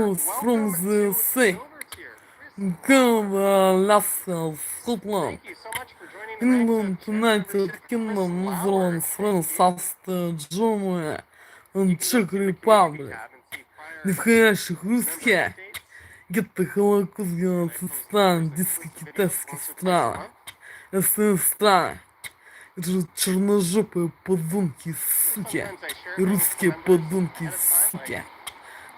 Zerils from the sea. Come, Alaska, Scotland, England, United Kingdom, Netherlands, France, Австрия, Germany, and Czech Republic. Не входящих русские, где-то Холокост, геноцид стран, диско-китайские страны, остальные страны. Это же черножопые подонки, суки, и русские подонки, суки,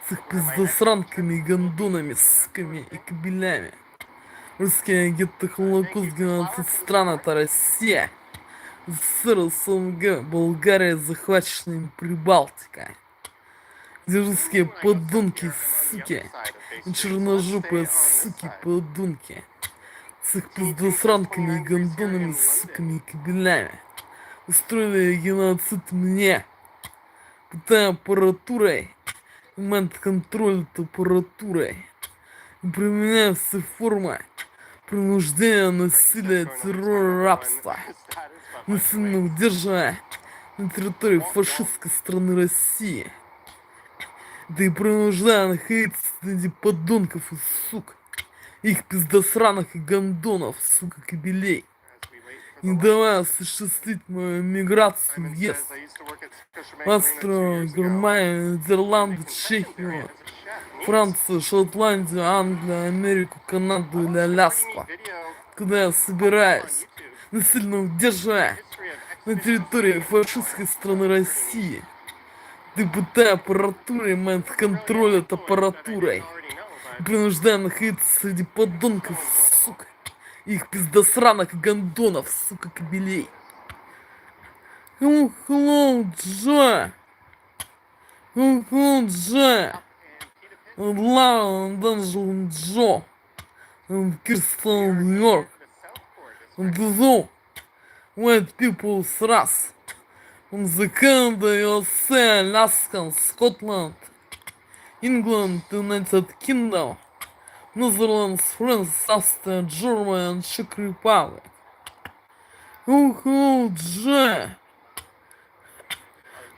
с их пиздосранками, гондонами, суками и кабелями. Русские гетто Холокост, геноцид стран, это Россия, СССР, СНГ, Болгария, захваченная им Прибалтика. Где русские подонки, суки, и черножопые суки, подонки, с их пиздосранками и гондонами, суками и кабелями. Устроили геноцид мне, пытая аппаратурой, момент-контроль аппаратурой, и применяя все формы принуждения, насилия, террора, рабства, насильно удерживая на территории фашистской страны России, да и принуждая находиться среди подонков и сук, их пиздосраных и гондонов, сука, кобелей, не давая осуществить мою миграцию в ЕС, Австрию, Германию, Нидерланды, Чехию, Францию, Шотландию, Англию, Америку, Канаду или Аляску, куда я собираюсь, насильно удерживая на территории фашистской страны России, ты пытая аппаратурой, момент-контроль от аппаратурой, принуждая находиться среди подонков, сука, их пиздосранок гондонов, сука, кобелей. Hello, Джо! Hello, Джо! Лара, Данжел, Джо! Кристал, Нью-Йорк! Дзо! White people Thras! The Canada, USA, Alaska, Scotland, England, United Kingdom, Netherlands, France, Austria, Germany, and Czech Republic. Oh, Джо!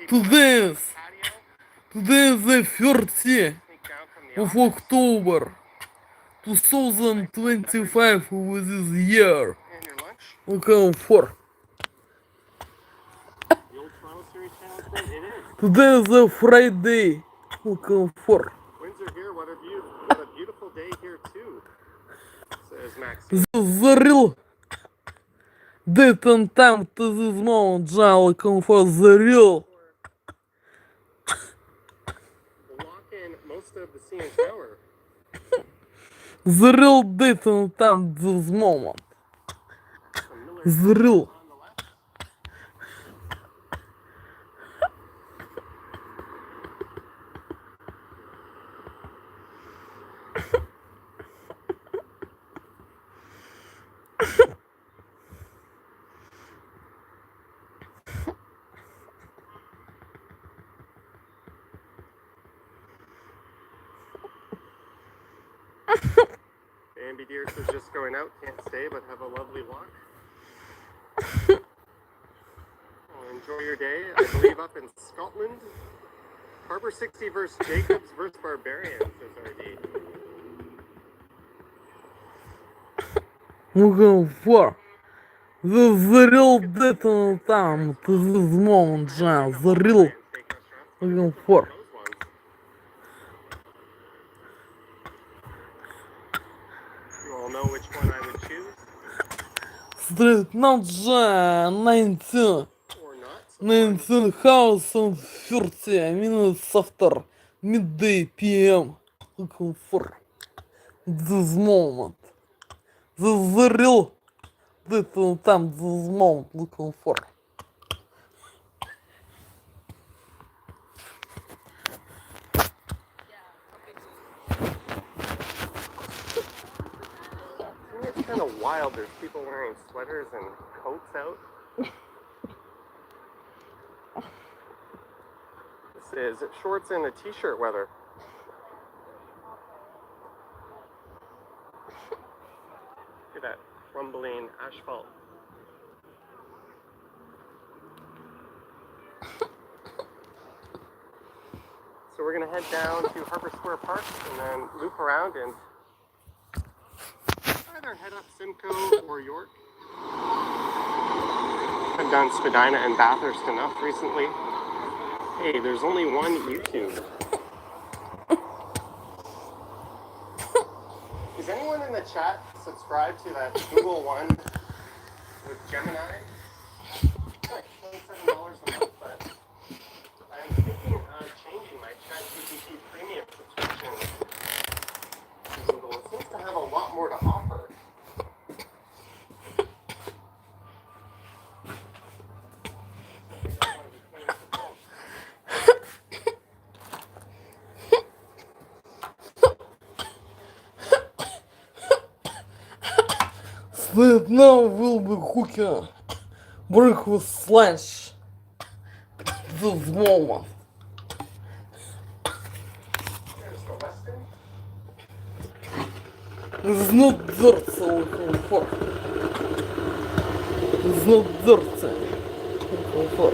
Today is the 30th of October 2025 of this year. Welcome for. Today is a Friday. Welcome for. Windsor here, what a beautiful day here too, says Maxine. The real date and time to this moment, John. Welcome for the real. Block in most of the CN Tower. The real date and time to this moment. The real. On the left. Ambi Deers is just going out, can't stay, but have a lovely walk. Well, enjoy your day, I believe up in Scotland. Harbor 60 versus Jacobs versus Barbarians, says RD. Welcome for. The real date and time to this moment, John. The real. Welcome for. You all know which one I would choose, Street not John. 19. or not. So 19 hours and 30 minutes after midday PM. Looking for this moment. This is the real date and time this moment looking for. It's kind of wild. There's people wearing sweaters and coats out. This is shorts and a t-shirt weather. Look at that crumbling asphalt. So we're we're gonna head down to Harbor Square Park and then loop around and either head up Simcoe or York. I've done Spadina and Bathurst enough recently. Hey, there's only one YouTube. Is anyone in the chat subscribed to that Google One with Gemini? It's like $27 a month, but I'm thinking of changing my ChatGPT premium subscription to Google. It seems to have a lot more to offer. That now will be cooking breakfast lunch this moment. There's the Westin. It's not dirty looking for. It's not dirty looking for.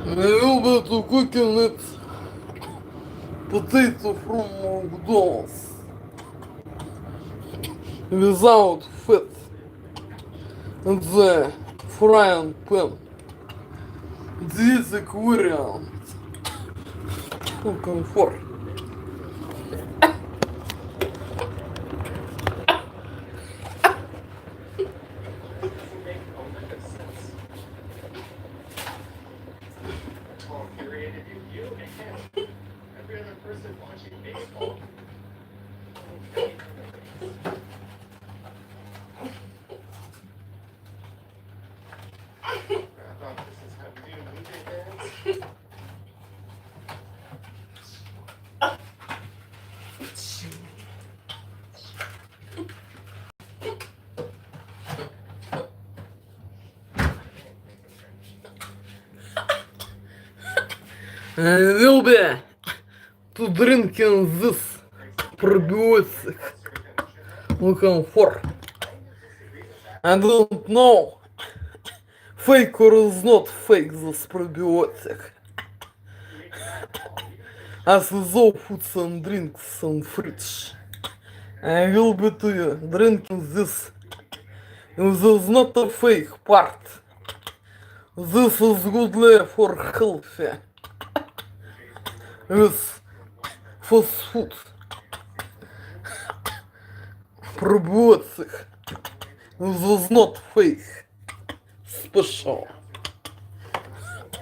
I will be to cooking it potato from McDonald's without fat in the frying pan. This aquarium looking for. Doesn't make a lick of sense. Well, infuriated you and every other person watching baseball. I thought this is how we do movie fans. I will be to drinking this probiotic looking for. I don't know fake or is not fake this probiotic. As with all foods and drinks and fridge. I will be to drinking this. This is not a fake part. This is good for healthy. With fast food. Probiotic. This is not fake. Special.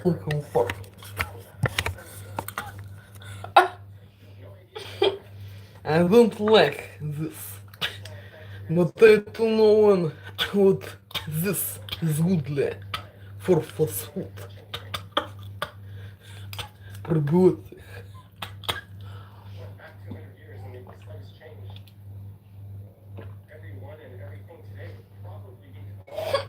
Looking for. I don't like this. But I don't know what this is good for fast food. Probiotic. Back 200 years and this life's changed. Everyone and everything today would probably be different.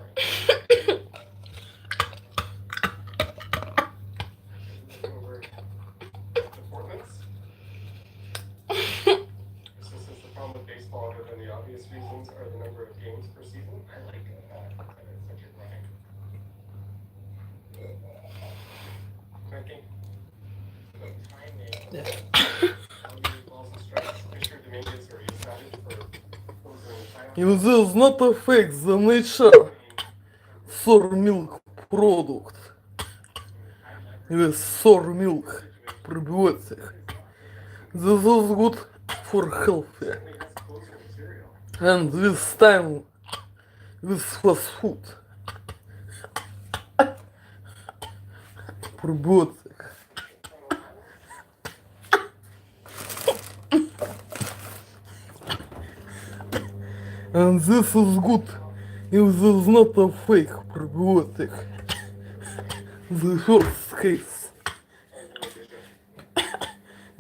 The Portlands. This is the problem with baseball other than It is not a fake, the nature sour milk product. It is sour milk probiotic. This is good for healthy. And this time with fast food. Probiotic. And this is good if this is not a fake probiotic. The first case.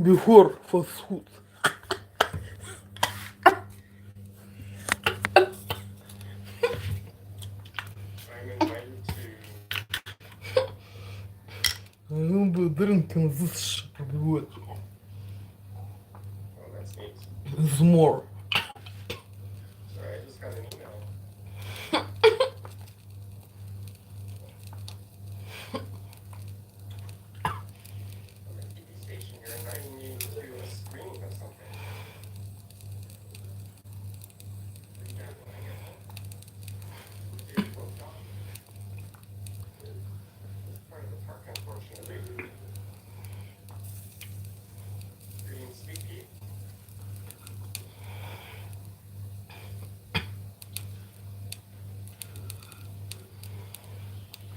Before fast food. I will be drinking this probiotic. It's more. Sorry, I just got an email. From a TV station here inviting me to a screening of something. Pretty bad when I get home. It's 12 o'clock. It's part of the park, unfortunately. Greetings, Sweet Pea.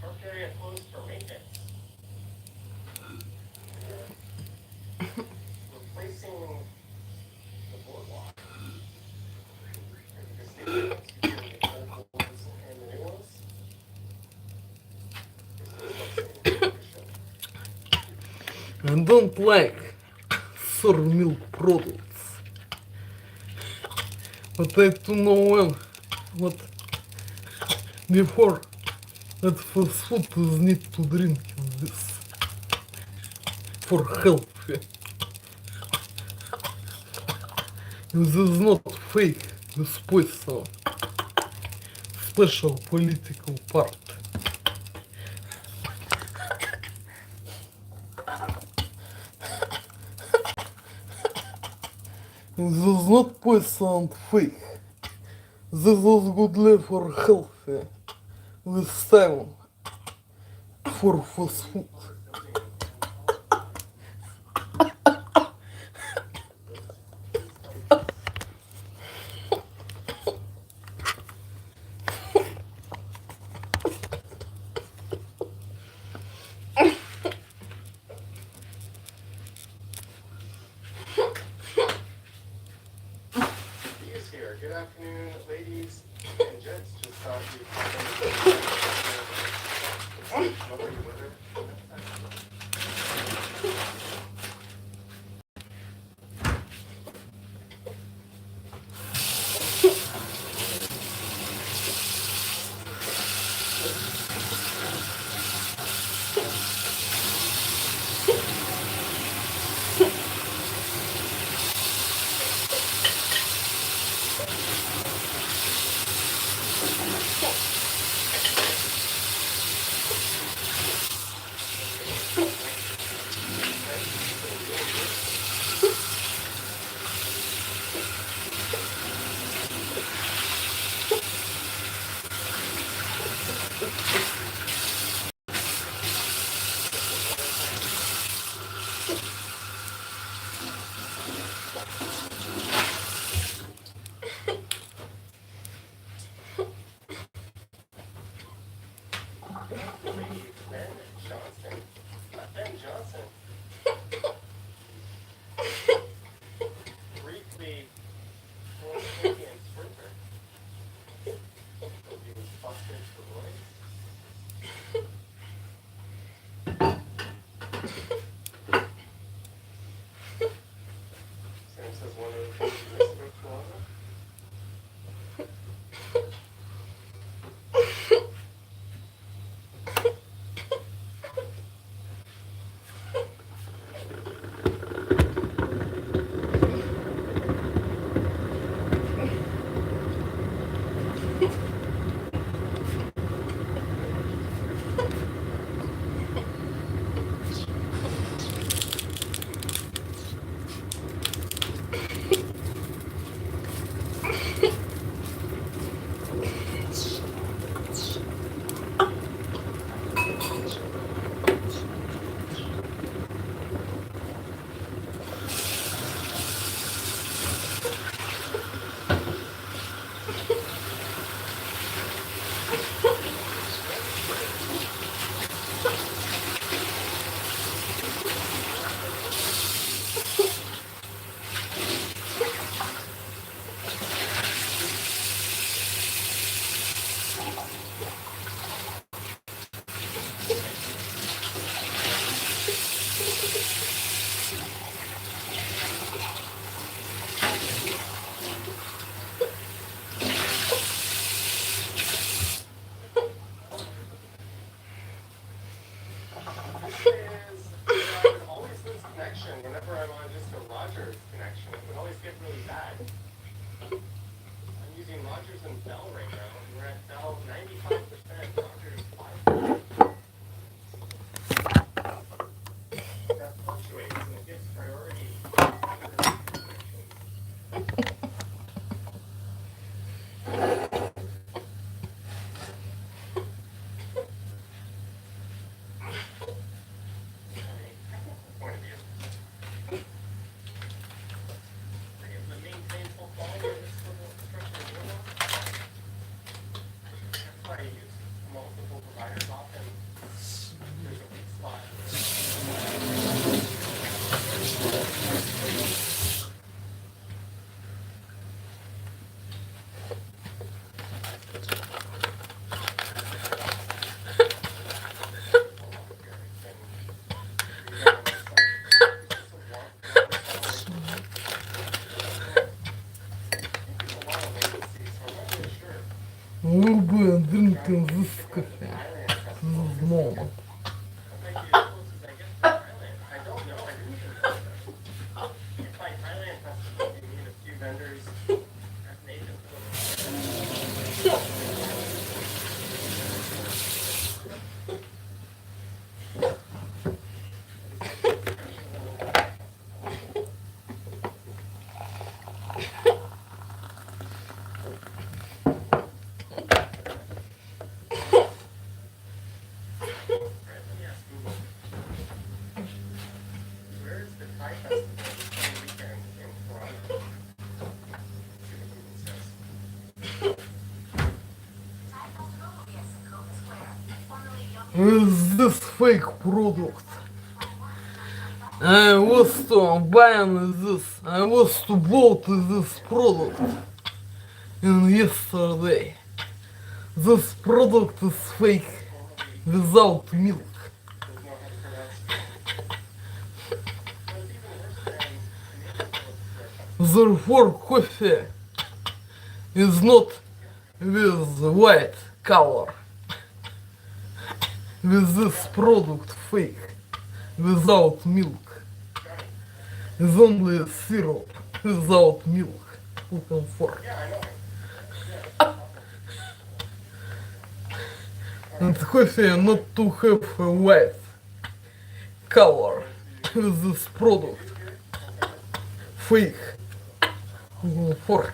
Park area closed for maintenance. Replacing the boardwalk. Just thinking between the old boards and the new ones. I don't like sour milk products. But I do know well what before that fast food is need to drink this for healthy. This is not fake, this poison. Special political part. This is not poison fake. This is good for healthy. This time for fast food. He's here. Good afternoon, ladies and gents. Just thought we'd lovely weather. Ben Johnson. Briefly, world champion sprinter. He was busted for boys. Sam says one of the things he missed about Toronto. Whenever I'm on just a Rogers connection, it would always get really bad. I'm using Rogers and Bell right now. We're at Bell 95%, Rogers 5%. That fluctuates and it gives priority to other connections. Point of view. To maintain full quality of this little structure, that's why I use multiple providers often. There's a weak spot. We'll be drinking this coffee this moment. With this fake product, I was to buying this, I was to bought this product in yesterday. This product is fake without milk. Therefore coffee is not with white color. With this product fake, without milk, is only syrup without milk. Looking for. And coffee not to have a white color with this product fake. Looking for.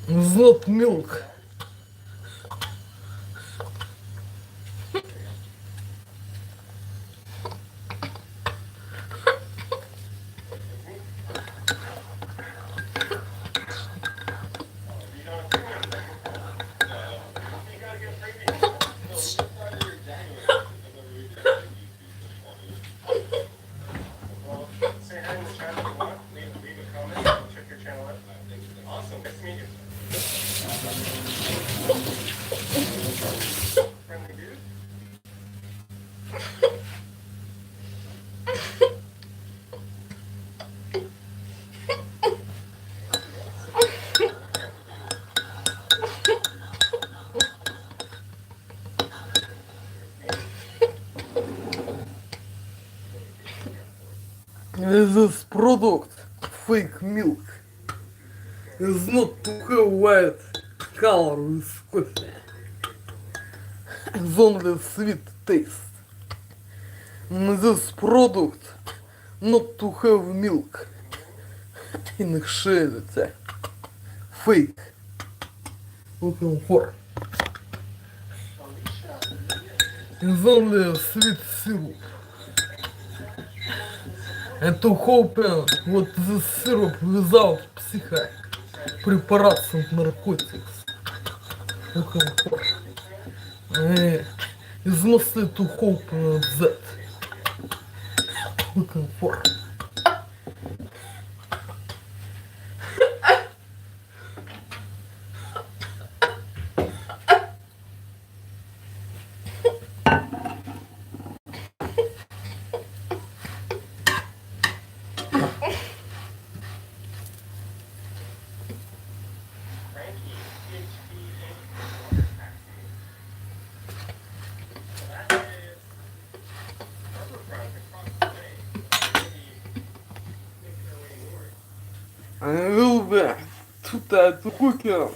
It's not milk. Say hi in the chat if you want. Leave a comment. I'll check your channel out. Awesome. Nice to meet you. Friendly dude. This product, fake milk, is not to have white color with coffee. It's only sweet taste. And this product, not to have milk in reality. Fake. Looking for. It's only sweet syrup. And to open what this syrup without psycho preparates and narcotics. Looking for. It's mostly to open that. Looking for. считает кукером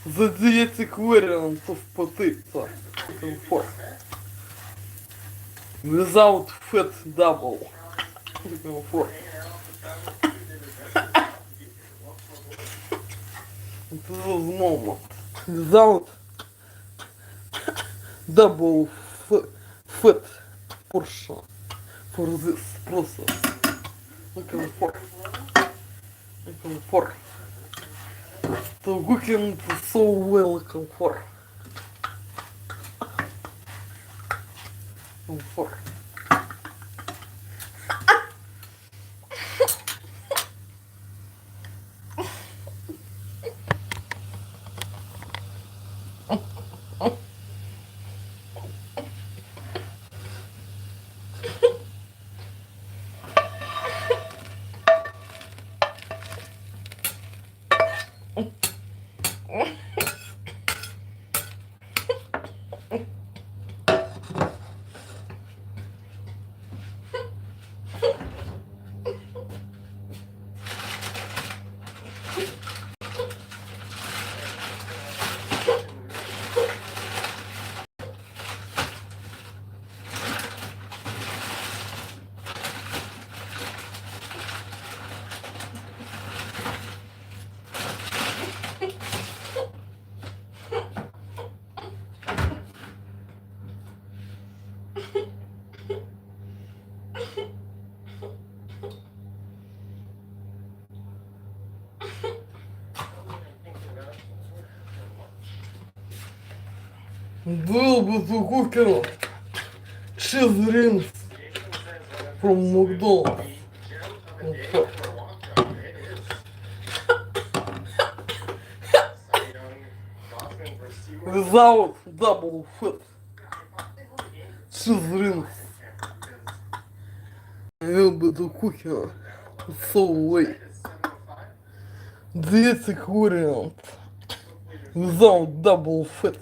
за 9 вариантов потыца. Комфорт. Without fat double. Комфорт. Это moment. Without double fat portion for this process. Comfort. Comfort. The cooking so well comfort. Comfort. Был бы the cooker cheese rings from McDonald's. Without double fat cheese rings. Will be the cooker so way. 9 вариант. Without double fat.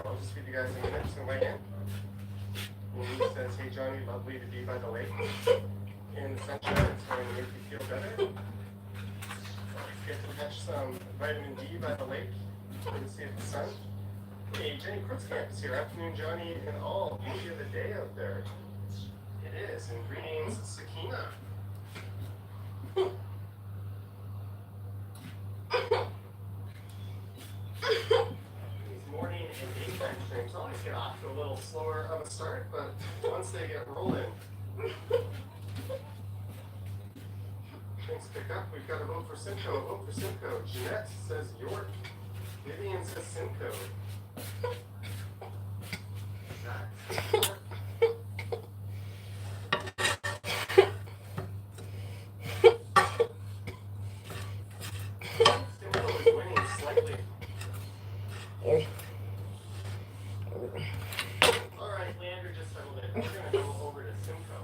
I'll just give you guys a minute to weigh in. And he says, hey Johnny, lovely to be by the lake in the sunshine. It's going to make you feel better. Get to catch some vitamin D by the lake and see the sun. Hey, Jenny Crookscamp is here. Afternoon, Johnny, and all. Beauty of the day out there. It is. And greetings, Sakina. Morning and daytime streams always get off to a little slower of a start, but once they get rolling, things pick up. We've got a vote for Simcoe. A vote for Simcoe. Jeanette says York. Vivian says Simcoe. Zach. Simcoe is winning slightly. All right, Leander just settled in. We're going to go over to Simcoe.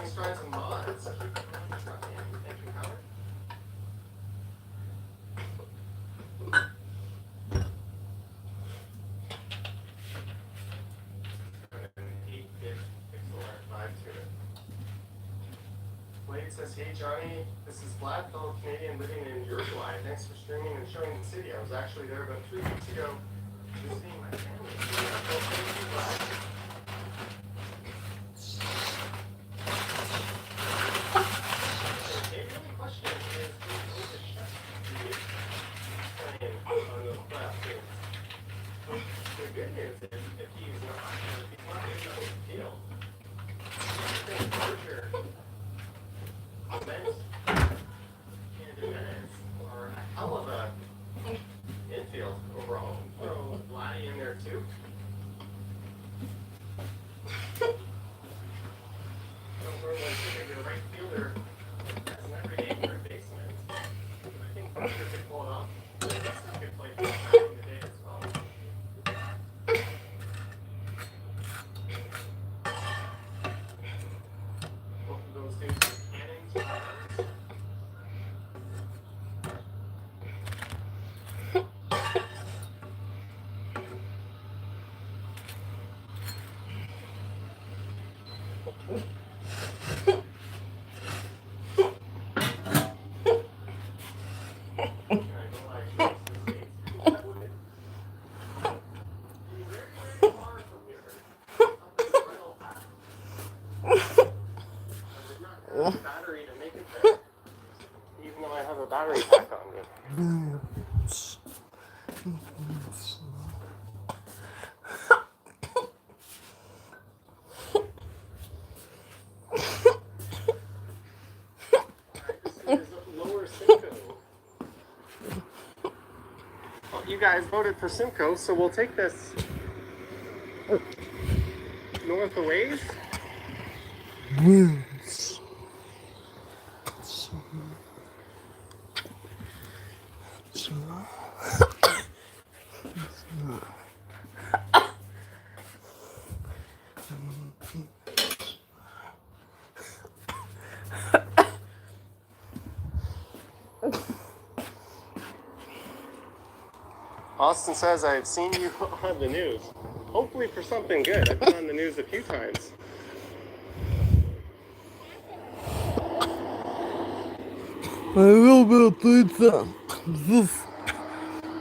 strains and mods. Thank you, Howard. An 8-bit pixel art vibe to it. Wade says, hey Johnny, this is Vlad, fellow Canadian living in Uruguay. Thanks for streaming and showing the city. I was actually there about 3 weeks ago visiting my family. Well, thank you, Vlad. Maybe the only question is, who's the chef? On the left. The good news is, if he's not in the field, I think larger events and events are a hell of a infield overall. Throw Vladdy in there too. Don't worry, like your right fielder has an everyday third baseman. I think Barker could pull it off. That's a good play for back in the day as well. Both of those dudes are cannons. Battery to make it there, even though I have a battery pack on me. This is lower Simcoe. Well, you guys voted for Simcoe, so we'll take this north a ways. Austin says, I've seen you on the news. Hopefully for something good. I've been on the news a few times. I will be to eat this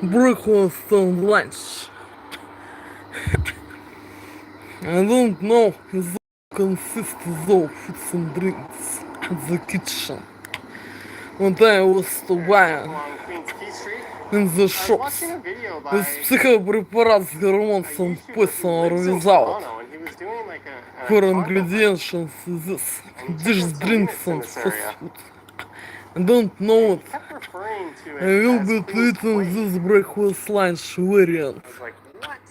breakfast and lunch. I don't know if it consists of foods and drinks in the kitchen. When I was to buy Along Queens Key Street. in the I was shops, watching a video by this psихопрепарат с гормоном a поясного YouTuber who lives in result. Toronto, and he was doing like a For condo ingredients is this And he dish, took some drinks units in and this fast area. food. I don't know and it. he kept referring to I it will as be Queens eating Quay. this breakfast lunch variant. I was like, what?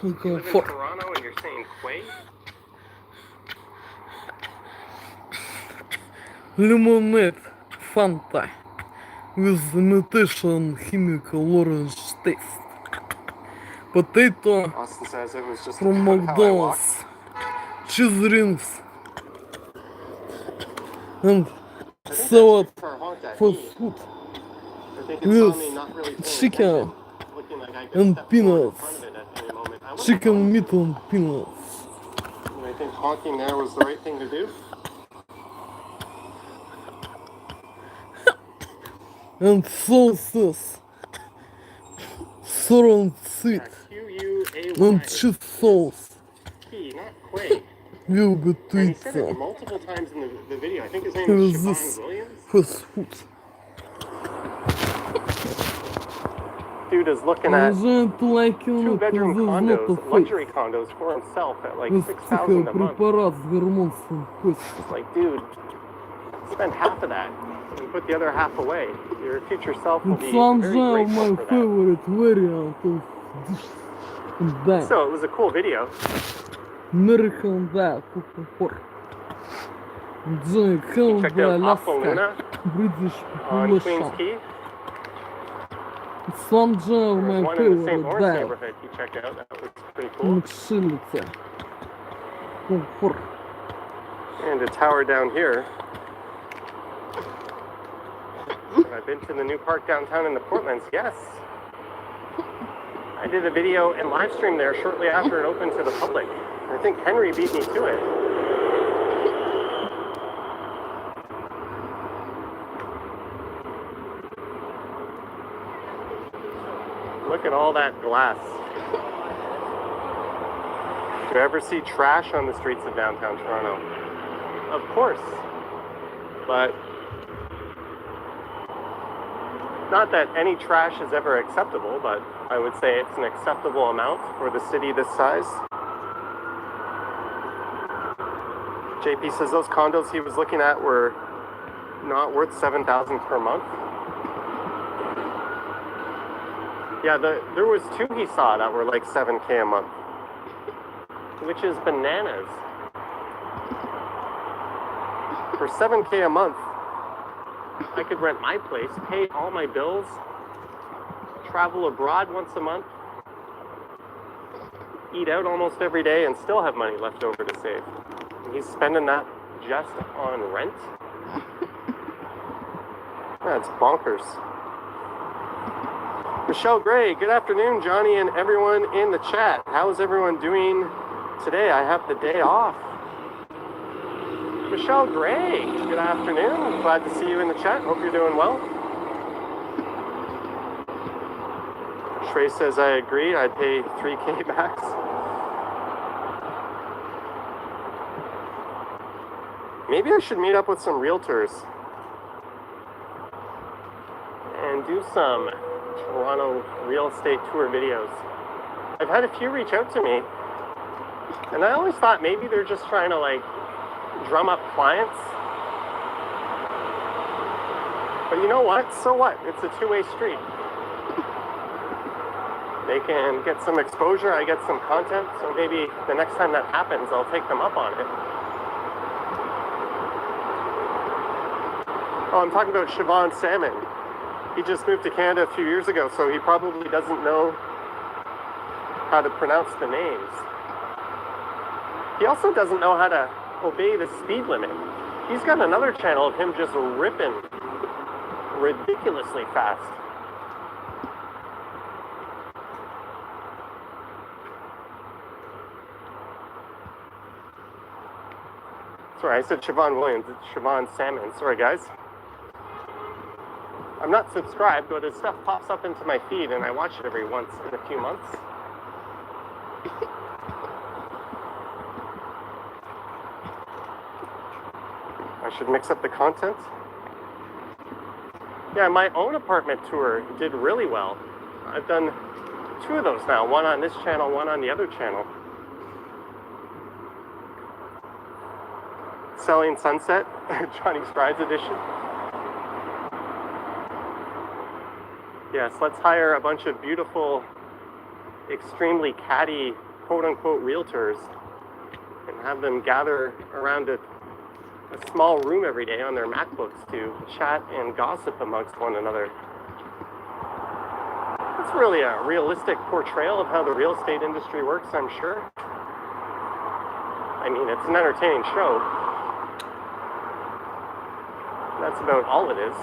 You Looking live in for Toronto and you're saying Quay? lemonade Fanta with imitation chemical orange taste. Potato Austin says it was just from about how I walked. McDonald's. Cheese rings and I think that's salad too far honk at for me. food I think it saw with me not really paying chicken attention, looking like I could and step forward in peanuts. front of it at any moment. I wouldn't Chicken have meat gone and peanuts. to. I think honking there was the right thing to do. And sauces. Sour and sweet. Q-U-A-Y. And cheese sauce. P, not Quay. Will be to And he eat said it multiple times in the video. I think his name with is this Siobhan Williams. fast food. Dude is looking I at don't like it, two-bedroom this is not a condos, fake. luxury condos for himself at like This $6,000 a month. психопрепарат с гормонским It's костью. like, dude, spend half of that and put the other half away. Your future self will be It's very one of grateful my for that. favorite variant of dish and dine. So it was a cool video. American Dad, Coca-Cola. Johnny Check Campbell, out Aqua Alaska, Luna British on Queens population. Key. It's one of There was my one in the St. favorite Lawrence diet. neighborhood he checked out. That was pretty cool. Mixility. Comfort. And a tower down here. Have I been to the new park downtown in the Portlands? Yes. I did a video and live stream there shortly after it opened to the public. I think Henry beat me to it. Look at all that glass. Do you ever see trash on the streets of downtown Toronto? Of course. But not that any trash is ever acceptable, but I would say it's an acceptable amount for the city this size. JP says those condos he was looking at were not worth $7,000 per month. Yeah, there was two he saw that were like $7K a month, which is bananas. For $7K a month, I could rent my place, pay all my bills, travel abroad once a month, eat out almost every day, and still have money left over to save. And he's spending that just on rent? That's bonkers. Michelle Gray, good afternoon, Johnny and everyone in the chat. How is everyone doing today? I have the day off. Michelle Gray, good afternoon. Glad to see you in the chat. Hope you're doing well. Trey says, I agree. I'd pay 3K max. Maybe I should meet up with some realtors and do some Toronto real estate tour videos. I've had a few reach out to me, and I always thought maybe they're just trying to like drum up clients. But you know what? So what? It's a two-way street. They can get some exposure, I get some content, so maybe the next time that happens, I'll take them up on it. Oh, I'm talking about Siobhan Salmon. He just moved to Canada a few years ago, so he probably doesn't know how to pronounce the names. He also doesn't know how to obey the speed limit. He's got another channel of him just ripping ridiculously fast. Sorry, I said Siobhan Williams. It's Siobhan Salmon. Sorry, guys. I'm not subscribed, but his stuff pops up into my feed, and I watch it every once in a few months. I should mix up the content. Yeah, my own apartment tour did really well. I've done 2 of those now, one on this channel, one on the other channel. Selling Sunset, Johnny's Brides edition. Yes, let's hire a bunch of beautiful, extremely catty, quote-unquote realtors and have them gather around a small room every day on their MacBooks to chat and gossip amongst one another. It's really a realistic portrayal of how the real estate industry works, I'm sure. I mean, it's an entertaining show. That's about all it is.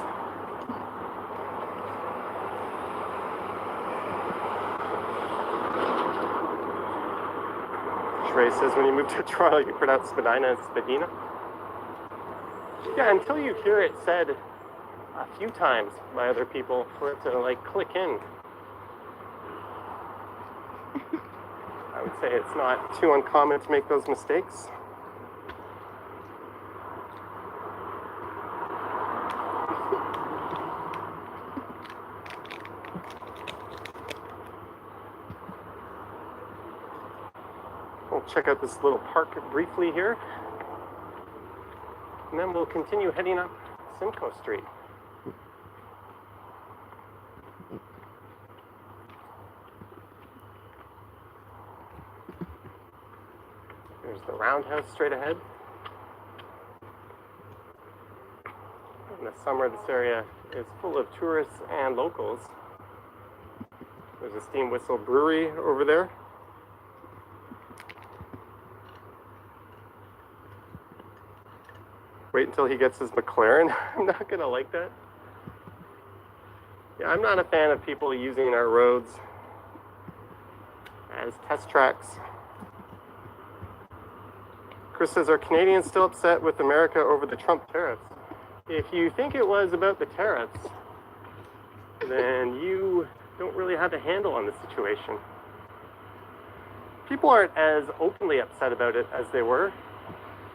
Trey says when you move to Toronto, you pronounce Spadina and Spadina. Yeah, until you hear it said a few times by other people for it to like click in. I would say it's not too uncommon to make those mistakes. We'll check out this little park briefly here. And then we'll continue heading up Simcoe Street. There's the roundhouse straight ahead. In the summer, this area is full of tourists and locals. There's a Steam Whistle Brewery over there. Wait until he gets his McLaren. I'm not going to like that. Yeah, I'm not a fan of people using our roads as test tracks. Chris says, are Canadians still upset with America over the Trump tariffs? If you think it was about the tariffs, then you don't really have a handle on the situation. People aren't as openly upset about it as they were.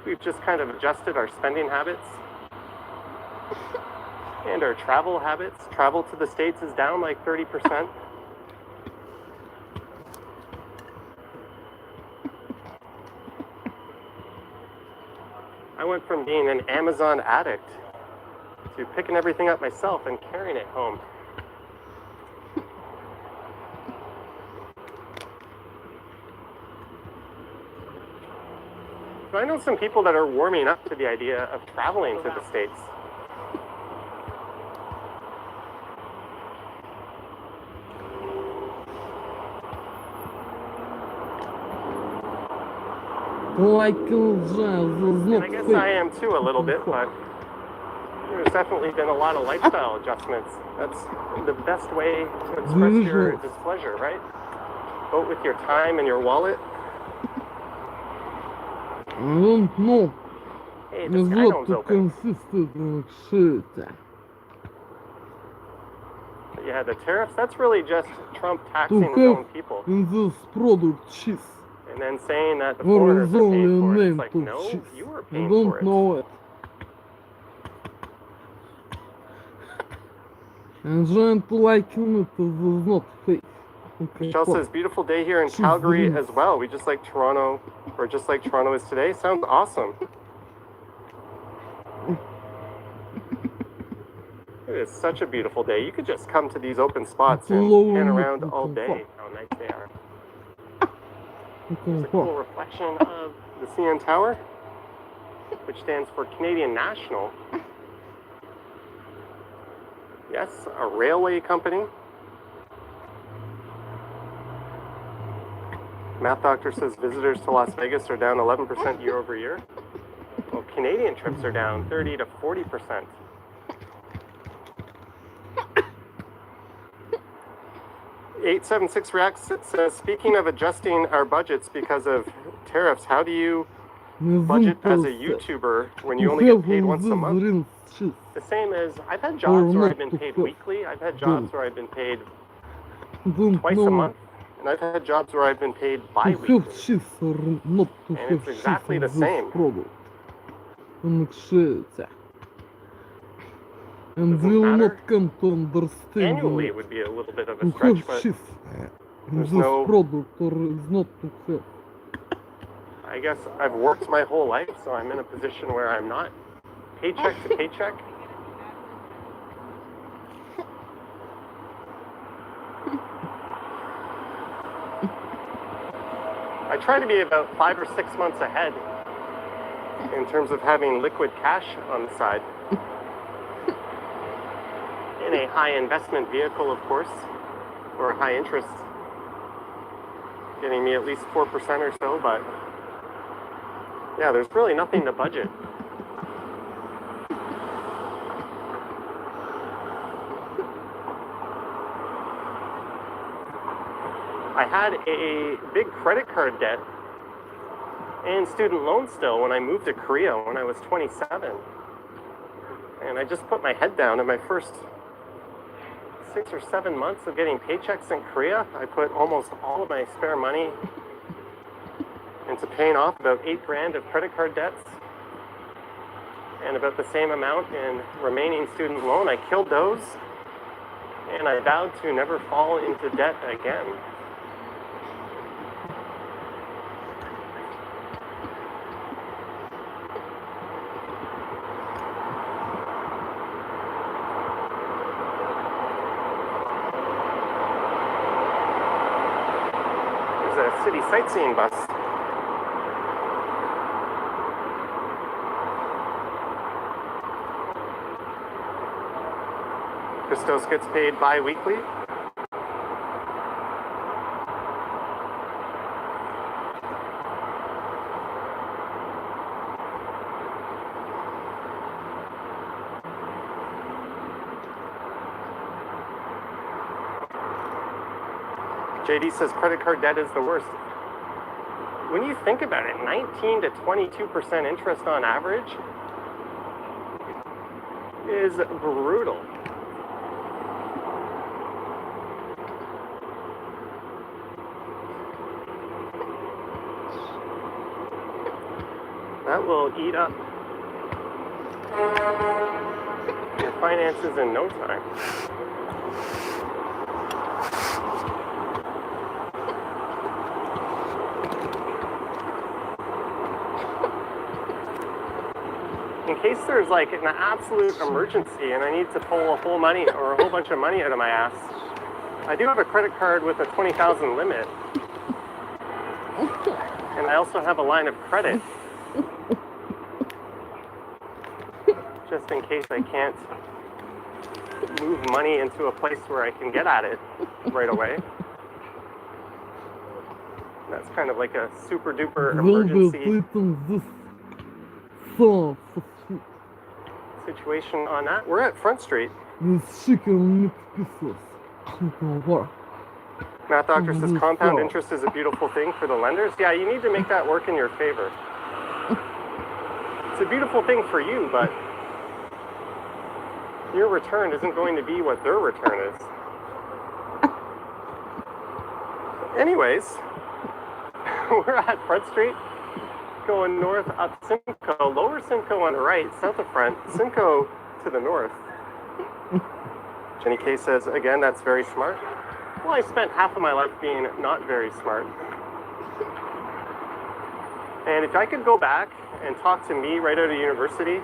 We've just kind of adjusted our spending habits and our travel habits. Travel to the States is down like 30%. I went from being an Amazon addict to picking everything up myself and carrying it home. So I know some people that are warming up to the idea of traveling to the States. And I guess I am too a little bit, but there's definitely been a lot of lifestyle adjustments. That's the best way to express your displeasure, right? Vote with your time and your wallet. No, Hey, this guy knows open. But yeah, the tariffs, that's really just Trump taxing his own people. in this product cheese. And then saying that the foreigners are paying for it. It's like, no, cheese. you are I paying don't for it. know it. And giant liking it is not fake. Okay, Michelle says, beautiful day here in Calgary as well. We just like Toronto, or just like Toronto is today. Sounds awesome. It is such a beautiful day. You could just come to these open spots and pan around all day. How nice they are. There's a cool reflection of the CN Tower, which stands for Canadian National. Yes, a railway company. Math Doctor says visitors to Las Vegas are down 11% year over year. Well, Canadian trips are down 30 to 40%. $876 Reacts says, speaking of adjusting our budgets because of tariffs, how do you budget as a YouTuber when you only get paid once a month? The same as, I've had jobs where I've been paid weekly. I've had jobs where I've been paid twice a month. And I've had jobs where I've been paid bi-weekly. And it's exactly the same. And will not come to understand annually would be a little bit of a stretch, but there's no product or is not to have. I guess I've worked my whole life, so I'm in a position where I'm not paycheck to paycheck. I try to be about 5 or 6 months ahead in terms of having liquid cash on the side. In a high investment vehicle, of course, or high interest, getting me at least 4% or so, but yeah, there's really nothing to budget. I had a big credit card debt and student loan still when I moved to Korea when I was 27. And I just put my head down in my first 6 or 7 months of getting paychecks in Korea. I put almost all of my spare money into paying off about $8,000 of credit card debts and about the same amount in remaining student loan. I killed those and I vowed to never fall into debt again. A city sightseeing bus. Christos gets paid bi-weekly. JD says credit card debt is the worst. When you think about it, 19 to 22% interest on average is brutal. That will eat up your finances in no time. In case there's like an absolute emergency and I need to pull a whole bunch of money out of my ass, I do have a credit card with a 20,000 limit. And I also have a line of credit. Just in case I can't move money into a place where I can get at it right away. That's kind of like a super duper emergency situation on that. We're at Front Street. Math Doctor says compound interest is a beautiful thing for the lenders. Yeah, you need to make that work in your favor. It's a beautiful thing for you, but your return isn't going to be what their return is. Anyways, we're at Front Street, going north up Simcoe, lower Simcoe on the right, south of Front, Simcoe to the north. Jenny K says, again, that's very smart. Well, I spent half of my life being not very smart. And if I could go back and talk to me right out of university,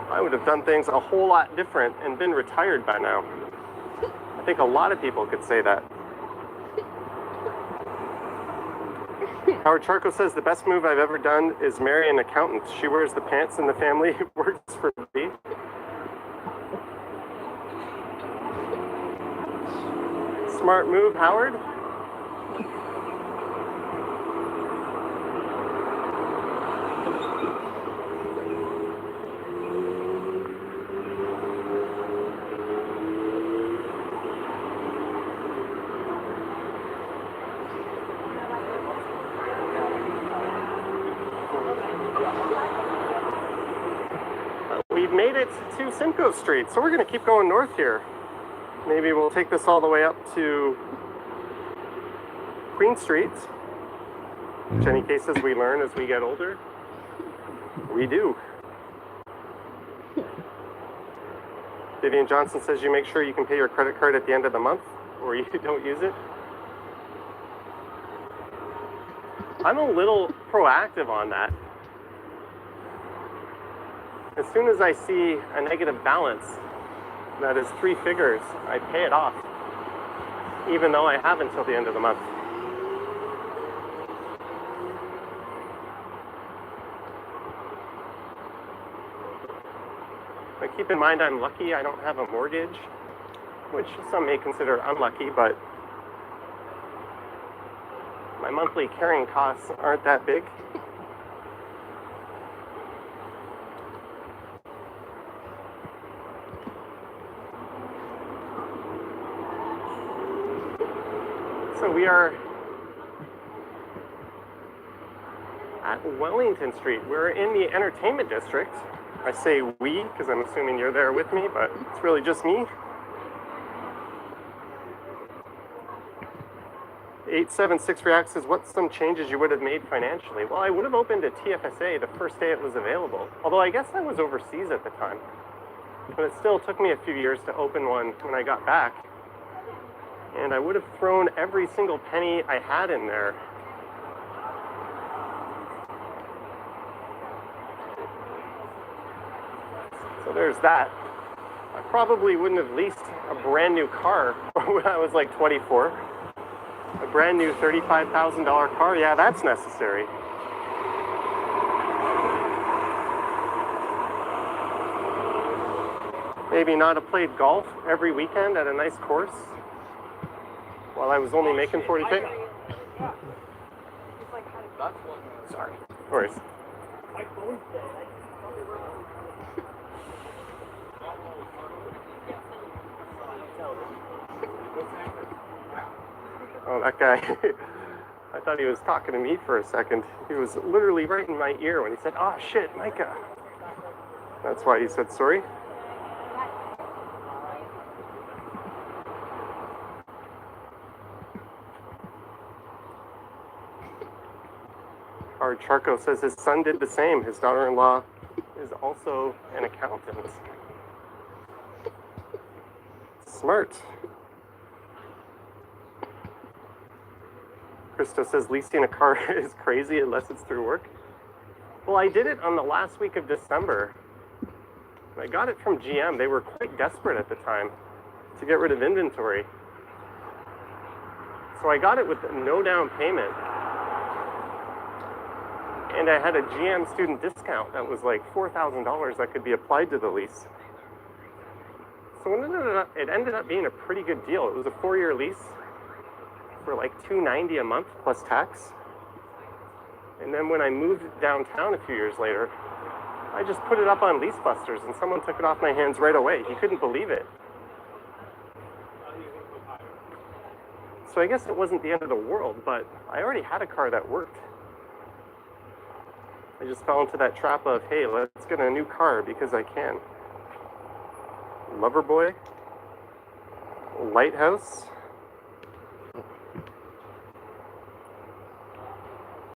I would have done things a whole lot different and been retired by now. I think a lot of people could say that. Howard Charco says, the best move I've ever done is marry an accountant. She wears the pants in the family. It works for me. Smart move, Howard. We've made it to Simcoe Street, so we're going to keep going north here. Maybe we'll take this all the way up to Queen Street. In any cases, we learn as we get older. We do. Vivian Johnson says you make sure you can pay your credit card at the end of the month, or you don't use it. I'm a little proactive on that. As soon as I see a negative balance that is 3 figures, I pay it off, even though I have until the end of the month. But keep in mind, I'm lucky I don't have a mortgage, which some may consider unlucky, but my monthly carrying costs aren't that big. So we are at Wellington Street. We're in the entertainment district. I say we because I'm assuming you're there with me, but it's really just me. 876 React says, what's some changes you would have made financially? Well, I would have opened a TFSA the first day it was available. Although I guess I was overseas at the time. But it still took me a few years to open one when I got back. And I would have thrown every single penny I had in there. So there's that. I probably wouldn't have leased a brand new car when I was like 24. A brand new $35,000 car, yeah, that's necessary. Maybe not have played golf every weekend at a nice course. While I was only making 40K. Sorry. No worries. Oh, that guy. I thought he was talking to me for a second. He was literally right in my ear when he said, "Oh shit, Micah." That's why he said sorry. Our Charco says his son did the same. His daughter-in-law is also an accountant. Smart. Krista says leasing a car is crazy unless it's through work. Well, I did it on the last week of December. I got it from GM. They were quite desperate at the time to get rid of inventory. So I got it with no down payment. And I had a GM student discount that was like $4,000 that could be applied to the lease. So it ended up being a pretty good deal. It was a 4-year lease for like $290 a month plus tax. And then when I moved downtown a few years later, I just put it up on Lease Busters and someone took it off my hands right away. He couldn't believe it. So I guess it wasn't the end of the world, but I already had a car that worked. I just fell into that trap of, hey, let's get a new car because I can. Loverboy, Lighthouse,